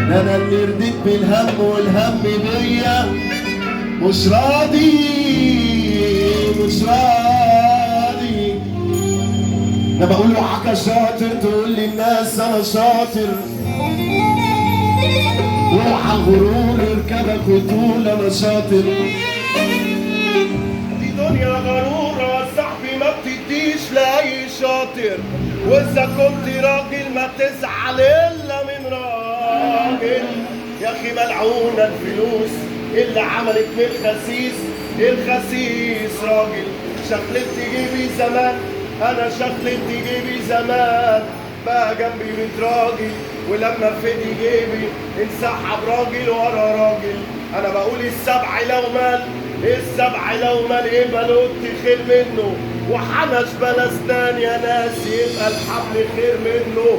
انا اللي رضيت بالهم والهم بيا مش راضي مش راضي. انا بقول له حكا شاطر تقول لي الناس انا شاطر، روح الغرور يركبك وتقول انا شاطر. دي دنيا غرورة يا صاحبي ما بتديش لأي شاطر، وإذا كنت راجل ما تزعل إلا من راجل. يا أخي ملعونة الفلوس اللي عملت من الخسيس راجل. شخلت جيبي زمان أنا شخلت جيبي زمان، بقى جنبي 100 راجل ولما فدي جيبي انسحب راجل ورا راجل. أنا بقول السبع لو مال إيه بلوت خير منه، وحنش بلا اسنان يا ناس يبقى الحبل خير منه.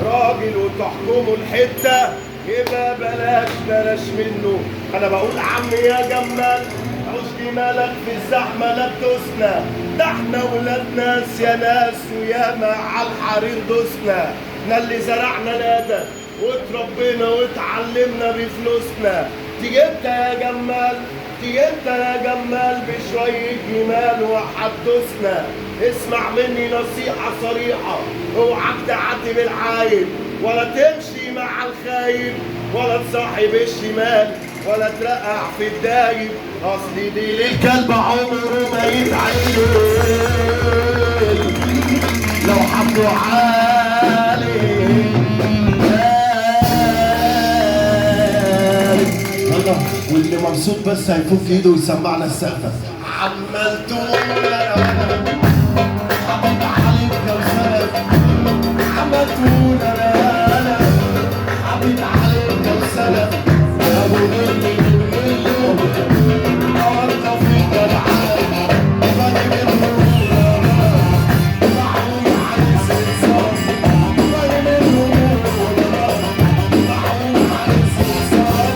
وراجل وتحكموا الحتة يبقى بلاش منه. أنا بقول عمي يا جمال عوش جمالك في الزحمة لا تدوسنا، ده احنا ولاد ناس يا ناس وياما على الحرير دوسنا. احنا اللي زرعنا الأدب واتربينا واتعلمنا بفلوسنا. تيجي انت يا جمال بشوية جمال وحدثنا. اسمع مني نصيحة صريحة، اوعك تعدي بالعايب ولا تمشي مع الخايب ولا تصاحب الشمال ولا ترقع في الدايب. اصل دي للكلب عمره ما يتعدل لو حطه عالي. واللي مبسوط بس هيفك ايده ويسمعنا السقفه. عمال تقول انا حبيب عليك لو سلف، عمال تقول انا حبيب عليك لو سلف. يا ابو غلي نورت فيك العالم وبني منه معقول على السلسال وبني منه معقول على السلسال.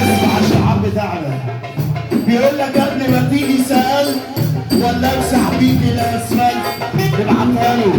اسمع الشعار بتاعنا بيقول لك قبل ما تيجي سأل ولا امسح بيك الاسفل. ابعتها له